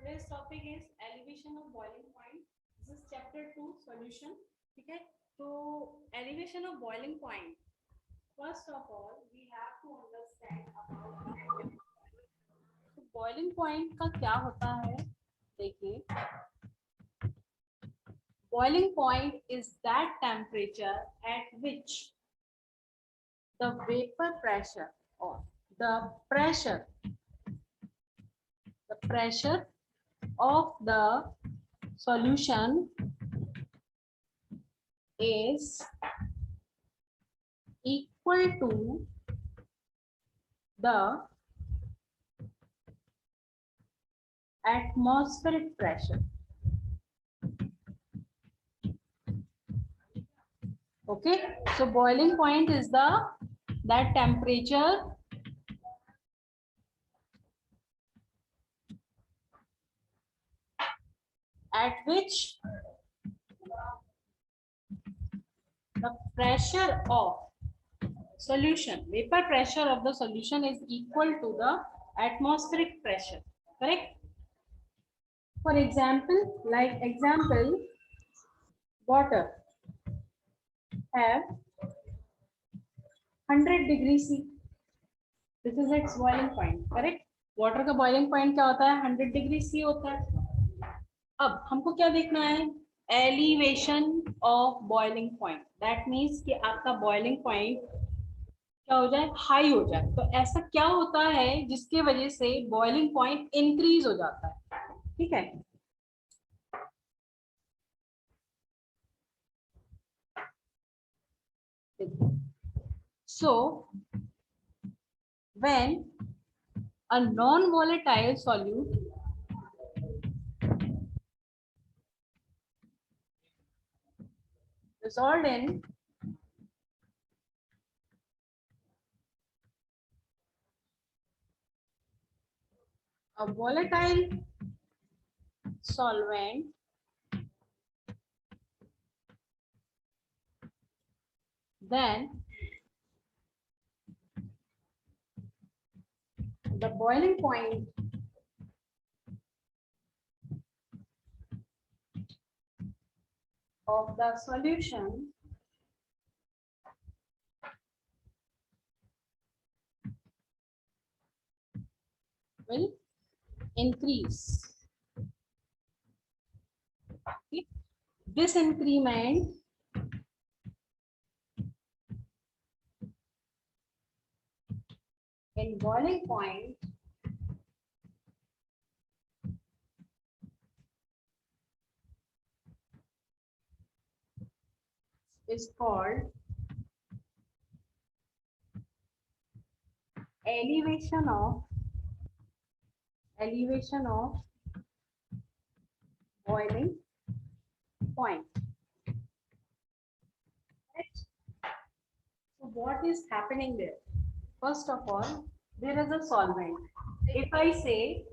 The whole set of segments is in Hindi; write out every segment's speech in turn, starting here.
today's topic is elevation of boiling point. This is chapter 2 solution. ठीक है, तो elevation of boiling point. First of all, we have to understand about तो boiling point का क्या होता है. देखिए, boiling point is that temperature at which the vapor pressure or the pressure of the solution is equal to the atmospheric pressure. Okay, so boiling point is that temperature at which the pressure of solution, vapor pressure of the solution is equal to the atmospheric pressure. Correct? For example, water have 100 degree C. This is its boiling point. Correct? Water का boiling point क्या होता है? 100 degree C होता है. अब हमको क्या देखना है? Elevation of boiling point. That means कि आपका boiling point क्या हो जाए? हाई हो जाए. तो ऐसा क्या होता है जिसके वजह से boiling point increase हो जाता है? ठीक है. So when a non-volatile solute dissolved in a volatile solvent then the boiling point of the solution will increase. Okay. This increment in boiling point is called elevation of boiling point. Right? So what is happening there? First of all, there is a solvent. If I say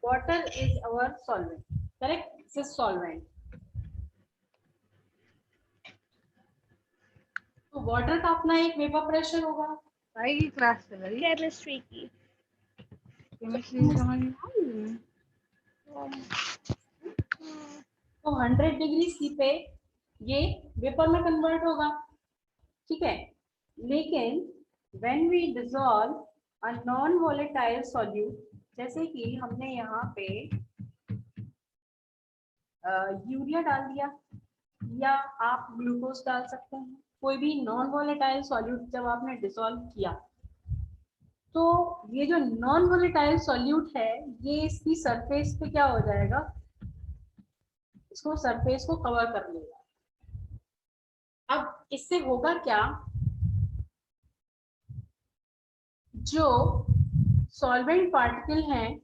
water is our solvent, correct? This is solvent. तो वाटर का अपना एक वेपर प्रेशर होगा. भाई की क्लास चल रही है केमिस्ट्री की. केमिस्ट्री समझ में आ रही है. तो 100 डिग्री सी पे ये वेपर में कन्वर्ट होगा. ठीक है, लेकिन when we dissolve a non volatile solute, जैसे कि हमने यहाँ पे यूरिया डाल दिया या आप ग्लूकोज डाल सकते हैं, कोई भी नॉन वोलेटाइल सॉल्यूट जब आपने डिसॉल्व किया तो ये जो नॉन वोलेटाइल सॉल्यूट है ये इसकी सरफेस पे क्या हो जाएगा? इसको सरफेस को कवर कर लेगा. अब इससे होगा क्या? जो सॉल्वेंट पार्टिकल हैं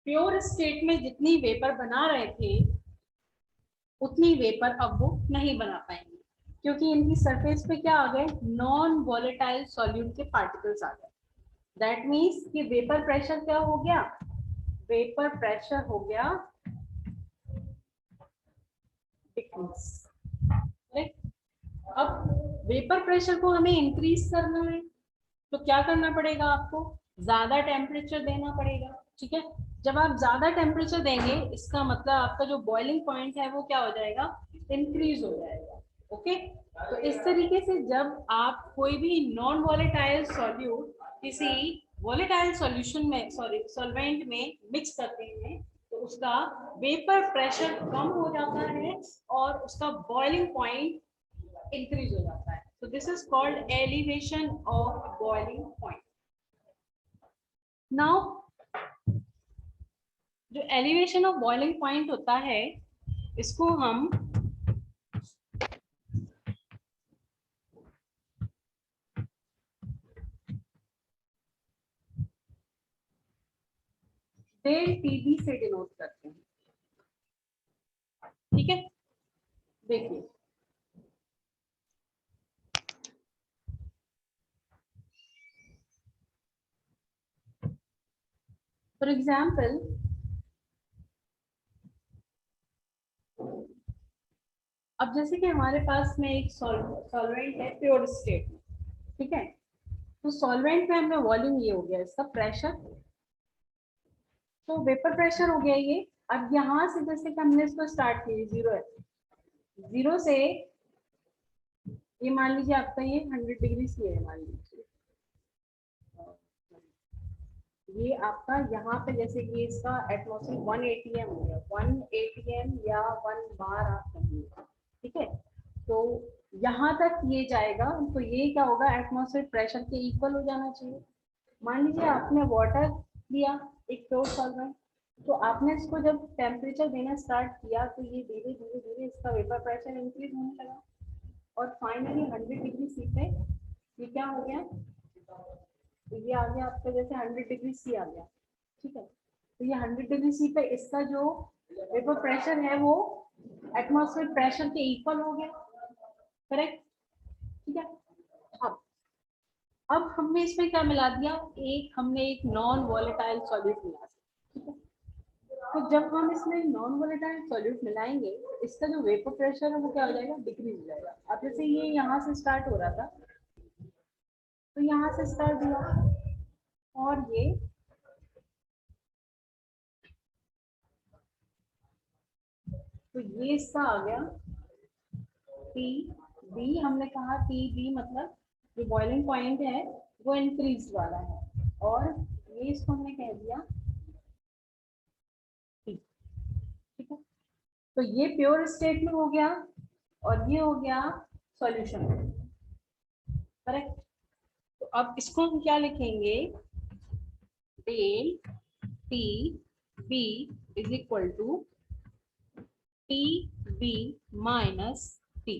प्योर स्टेट में जितनी वेपर बना रहे थे उतनी वेपर अब वो नहीं बना पाएंगे क्योंकि इनकी सरफेस पे क्या आ गए? नॉन वोलेटाइल सॉल्यूट के पार्टिकल्स आ गए. दैट मीन्स कि वेपर प्रेशर क्या हो गया? वेपर प्रेशर हो गया डिक्रीज. अब वेपर प्रेशर को हमें इंक्रीज करना है तो क्या करना पड़ेगा? आपको ज्यादा टेम्परेचर देना पड़ेगा. ठीक है, जब आप ज्यादा टेम्परेचर देंगे इसका मतलब आपका जो बॉइलिंग पॉइंट है वो क्या हो जाएगा, इंक्रीज हो जाएगा। ओके, तो इस तरीके से जब आप कोई भी नॉन वॉलेटाइल सॉल्यूट किसी वॉलेटाइल सॉल्यूशन में, सॉरी सॉल्वेंट में मिक्स करते हैं तो उसका वेपर प्रेशर कम हो जाता है और उसका बॉइलिंग पॉइंट इंक्रीज हो जाता है। तो this is called elevation of boiling point. Now जो एलिवेशन ऑफ बॉइलिंग पॉइंट होता है इसको हम डेल टीबी से डिनोट करते हैं। ठीक है, देखिए फॉर एग्जाम्पल अब जैसे कि हमारे पास में एक सॉल्वेंट है प्योर स्टेट में, ठीक है, तो सॉल्वेंट में हमने वॉल्यूम ये हो गया इसका प्रेशर, तो वेपर प्रेशर हो गया ये। अब यहाँ से जैसे कि हमने इसको स्टार्ट किया जीरो है, जीरो से ये मान लीजिए आपका ये 100 डिग्री सी है, मान लीजिए ये आपका यहाँ पे जैसे कि इसका एटमॉस्फेयर 1 atm हो गया, 1 atm या 1 बार आप कहेंगे, ठीक है। तो यहाँ तक ये जाएगा तो ये क्या होगा, एटमॉस्फेयर प्रेशर के इक्वल हो जाना चाहिए। मान लीजिए आपने वाटर लिया एक प्योर सॉल्वेंट, तो आपने इसको जब टेम्परेचर देना स्टार्ट किया तो ये धीरे धीरे धीरे इसका वेपर प्रेशर इंक्रीज होने लगा और फाइनली 100 डिग्री सी पे ये क्या हो गया, तो ये आ गया आपका जैसे 100 डिग्री सी आ गया, ठीक है। तो ये 100 डिग्री सी पे इसका जो वेपर प्रेशर है वो एटमॉस्फेयर प्रेशर के इक्वल हो गया, करेक्ट, ठीक है। अब अब हमने इसमें क्या मिला दिया, एक हमने एक नॉन वॉलेटाइल सॉल्यूट मिला दिया, ठीक है। तो जब हम इसमें नॉन वॉलेटाइल सॉल्यूट मिलाएंगे इसका जो वेपर प्रेशर है वो क्या हो जाएगा, डिक्रीज हो जाएगा। अब जैसे ये यहाँ से स्टार्ट हो रहा था तो यहाँ से स्टार्ट हुआ और ये तो ये इसका आ गया टी बी, हमने कहा टी बी मतलब जो बॉइलिंग पॉइंट है वो इंक्रीज वाला है और ये इसको हमने कह दिया टी, ठीक है। तो ये प्योर स्टेट में हो गया और ये हो गया सॉल्यूशन, करेक्ट। तो अब इसको हम क्या लिखेंगे, del T B is equal to T B minus T.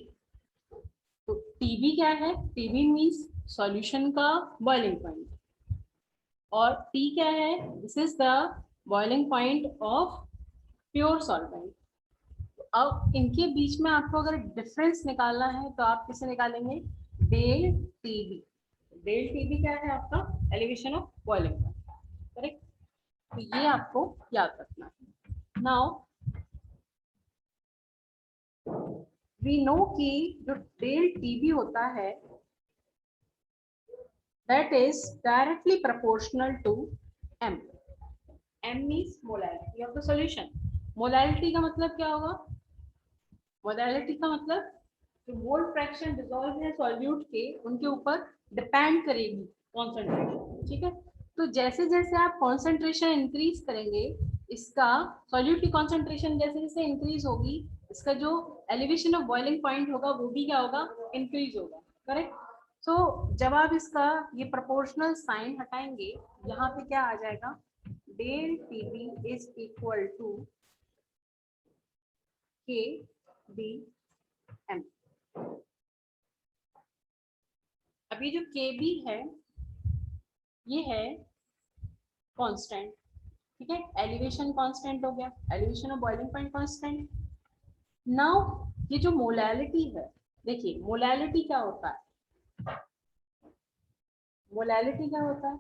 तो टीबी क्या है, टीबी मीन्स सॉल्यूशन का बॉइलिंग पॉइंट और टी क्या है, this is the boiling point of pure solvent. अब इनके बीच में आपको अगर डिफरेंस निकालना है तो आप किसे निकालेंगे, डेल टीबी। डेल टीबी क्या है आपका, elevation of boiling point, correct. तो ये आपको याद रखना है। नाउ वी नो कि जो डेल टीबी होता है that is directly proportional to m. m means molality of the solution. Molality का मतलब क्या होगा, मोलैलिटी का मतलब जो मोल फ्रैक्शन डिसॉल्व है सॉल्यूट के उनके ऊपर डिपेंड करेगी कॉन्सेंट्रेशन, ठीक है। तो जैसे जैसे आप कॉन्सेंट्रेशन इंक्रीज करेंगे इसका सॉल्यूट की कॉन्सेंट्रेशन जैसे जैसे इंक्रीज होगी इसका जो एलिवेशन ऑफ बॉइलिंग पॉइंट होगा वो भी क्या होगा, इंक्रीज होगा, करेक्ट। तो जब आप इसका ये प्रोपोर्शनल साइन हटाएंगे यहाँ पे क्या आ जाएगा, del T B is equal to K B M. अभी जो के बी है ये है कांस्टेंट, ठीक है, एलिवेशन कांस्टेंट हो गया, elevation of boiling point constant. Now ये जो मोलैलिटी है, देखिए मोलैलिटी क्या होता है, मोलैलिटी क्या होता है,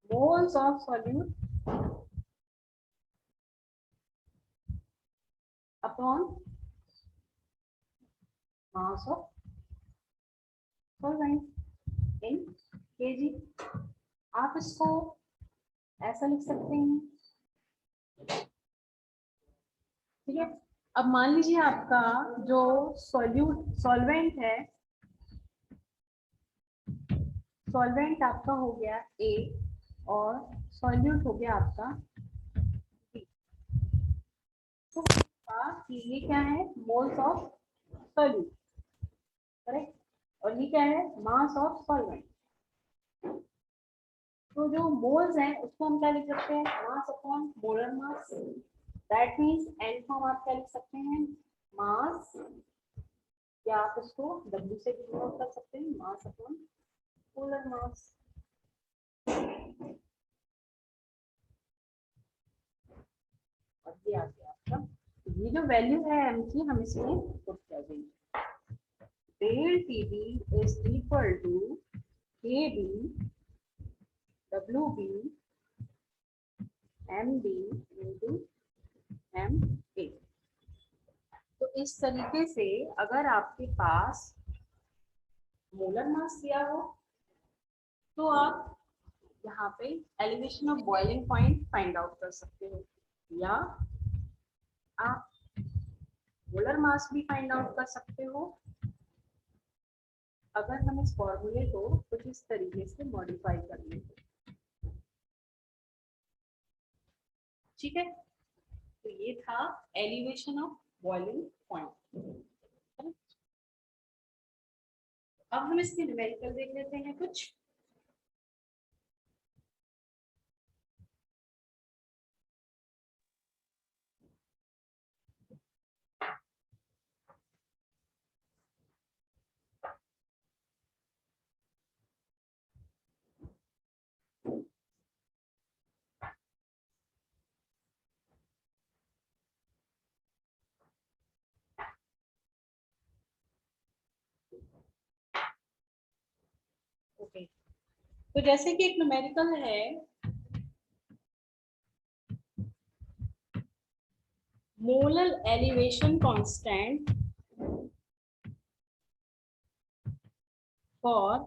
moles of solute upon mass of solvent in kg। आप इसको ऐसा लिख सकते हैं, ठीक है। अब मान लीजिए आपका जो सॉल्वेंट है, सॉल्वेंट आपका हो गया A और सॉल्यूट हो गया आपका B। तो कि ये क्या है, मोल्स ऑफ सॉल्यूट, करेक्ट, और ये क्या है, मास ऑफ सॉल्वेंट। तो जो मोल्स हैं उसको हम क्या लिख सकते हैं, mass upon molar mass. That means n form आप क्या लिख सकते हैं, मास, या आप इसको W से डिनोट कर सकते हैं, मास अपॉन मोलर मास। और ये आ गया आपका, ये जो वैल्यू है m की हम इसमें पुट कर देंगे। Del TB is equal to KB WB MB into MA। तो इस तरीके से अगर आपके पास मोलर मास दिया हो तो आप यहाँ पे elevation of boiling point find out कर सकते हो, या आप मोलर मास भी फाइंड आउट कर सकते हो अगर हम इस फॉर्मूले को कुछ इस तरीके से मॉडिफाई कर लें। ठीक है, तो ये था एलिवेशन ऑफ बॉइलिंग पॉइंट। अब हम इसके न्यूमेरिकल देख लेते हैं कुछ। ओके, तो जैसे कि एक न्यूमेरिकल है, molar elevation constant for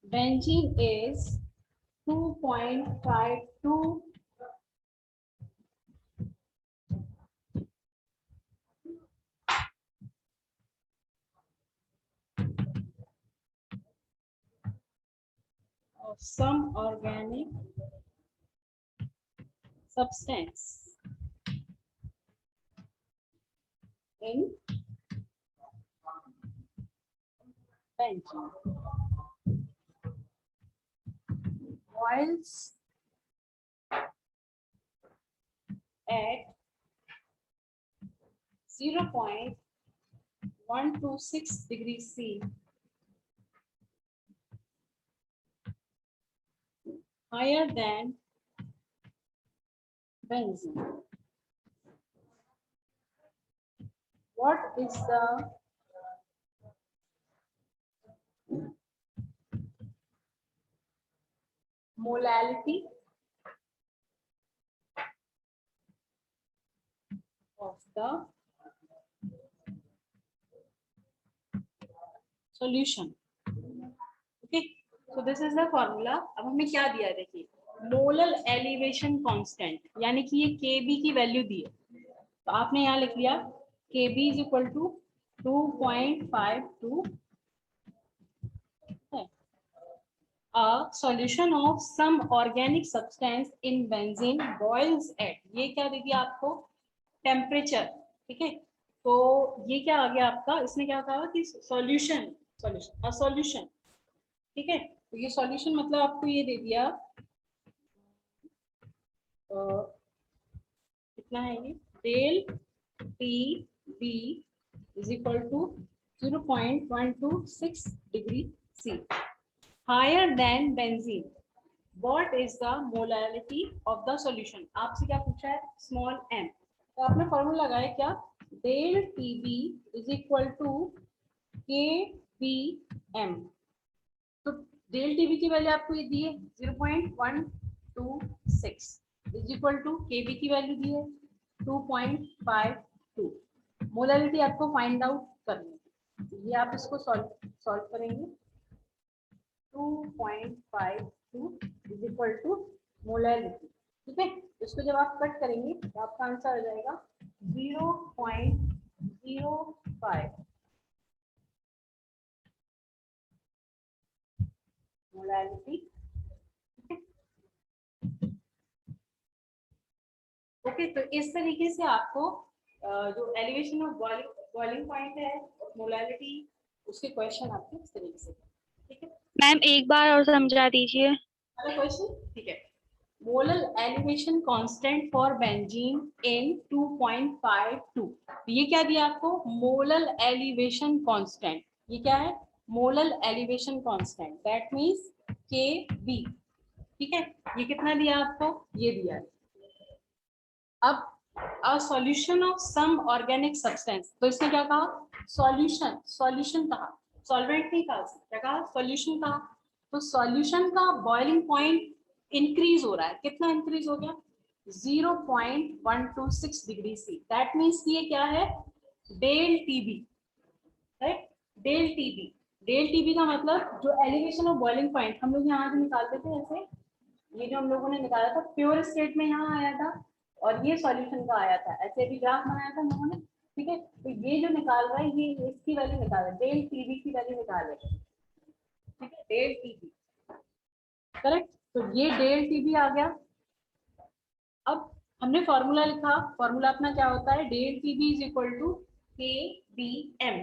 benzene is 2.52 of some organic substance in benzene boils at 0.126 degrees C higher than benzene. What is the molality of the solution? Okay, so this is the formula. अब हमें क्या दिया है देखिए, मोलर एलिवेशन कांस्टेंट, यानी कि ये Kb की वैल्यू दी है, तो आपने यहाँ लिख लिया Kb इज इक्वल टू 2.52 है। A solution of some organic substance in benzene boils at, ये क्या दे दिया आपको, टेम्परेचर, ठीक है। तो ये क्या आ गया आपका, इसने क्या कहा कि सॉल्यूशन, सॉल्यूशन, ठीक है। तो ये सॉल्यूशन मतलब आपको ये दे दिया, कितना है ये, del TB is equal to 0.126 degree C higher than benzene. What is the molality of the solution? आपसे क्या पूछा है, स्मॉल m, तो आपने फॉर्मूला लगाया क्या, del TB is equal to KBM। तो डेल TB की वैल्यू आपको ये दी है 0.126 इज इक्वल टू KB की वैल्यू दी है 2.52। मोलारिटी आपको फाइंड आउट करनी है, ये आप इसको सॉल्व करेंगे 2.52 इज इक्वल टू मोलैलिटी। ठीक है, इसको जब आप कट करेंगे तो आपका आंसर आ जाएगा 0.05 मोलैलिटी। ओके, तो इस तरीके से आपको जो एलिवेशन ऑफ बॉइलिंग पॉइंट है, मोलैलिटी, उसके क्वेश्चन आपके इस तरीके से। ठीक है मैम, एक बार और समझा दीजिए। अगला क्वेश्चन। ठीक है, molal elevation constant for benzene in 2.52। ये क्या दिया आपको? Molal elevation constant. ये क्या है? Molal elevation constant, that means Kb। ठीक है, ये कितना दिया आपको? ये दिया है। अब a solution of some organic substance, तो इसने क्या कहा? सॉल्यूशन, सॉल्यूशन कहा, सॉल्वेंट नहीं कहा, क्या कहा? सॉल्यूशन कहा। तो सॉल्यूशन का बॉइलिंग पॉइंट इंक्रीज हो रहा है। कितना इंक्रीज हो गया? 0.126 डिग्री सी। दैट मीन्स ये क्या है? Del TB, right? Del TB, del TB का मतलब जो एलिवेशन ऑफ बॉइलिंग पॉइंट हम लोग यहाँ से निकालते थे, ऐसे ये जो हम लोगों ने निकाला था प्योर स्टेट में यहाँ आया था, और ये सॉल्यूशन का आया था, ऐसे भी ग्राफ बनाया था हम लोगों ने। ठीक है, तो ये जो निकाल रहा है ये इसकी वैल्यू निकाल रहा है, डेल टीबी की वैल्यू निकाल रहे हैं। ठीक है, डेल टीबी, करेक्ट। तो ये डेल टीबी आ गया। अब हमने फॉर्मूला लिखा, फॉर्मूला अपना क्या होता है? Del TB is equal to K B M,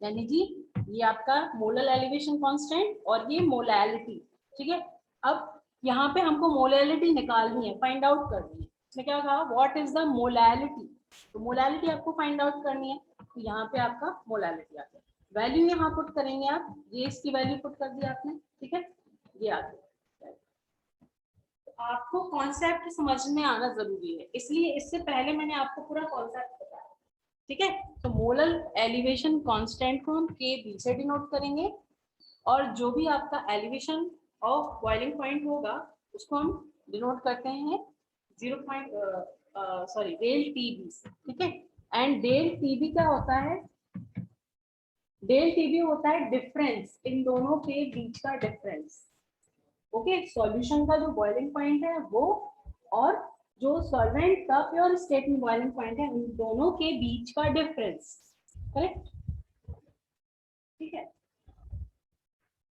यानी जी ये आपका मोलल एलिवेशन कांस्टेंट और ये मोलैलिटी। ठीक है, अब यहाँ पे हमको मोलैलिटी निकालनी है, फाइंड आउट करनी है। इसने क्या कहा? What is the molality? तो मोलैलिटी आपको फाइंड आउट करनी है, तो यहाँ पे आपका मोलैलिटी आ गया। वैल्यू यहाँ पुट करेंगे आप, ये इसकी वैल्यू पुट कर दी आपने। ठीक है, ये आ गया। आपको कॉन्सेप्ट समझ में आना जरूरी है, इसलिए इससे पहले मैंने आपको पूरा कॉन्सेप्ट बताया। ठीक है, तो मोलल एलिवेशन कांस्टेंट को हम के बी से डिनोट करेंगे, और जो भी आपका एलिवेशन ऑफ बॉइलिंग पॉइंट होगा उसको हम डिनोट करते हैं 0. डेल टीबी से। ठीक है, एंड डेल टीबी क्या होता है? डेल टीबी होता है डिफरेंस, इन दोनों के बीच का डिफरेंस। ओके, सॉल्यूशन का जो बॉइलिंग पॉइंट है वो, और जो सॉल्वेंट का प्योर स्टेट में बॉइलिंग पॉइंट है, उन दोनों के बीच का डिफरेंस। करेक्ट? ठीक है,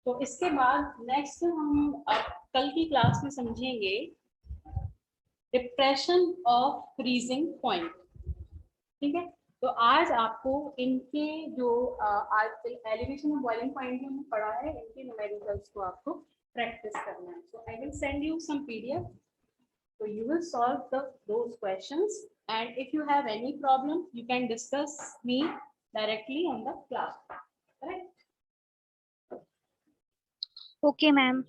तो इसके बाद नेक्स्ट हम अब कल की क्लास में समझेंगे डिप्रेशन ऑफ फ्रीजिंग पॉइंट। ठीक है, तो आज आपको इनके जो आज एलिवेशन ऑफ बॉइलिंग पॉइंट हमने पढ़ा है, इनके न्यूमेरिकल्स को आपको प्रैक्टिस करना है। So I will send you some PDF, so you will solve those questions, and if you have any problem you can discuss me directly on the class. Correct? Okay ma'am.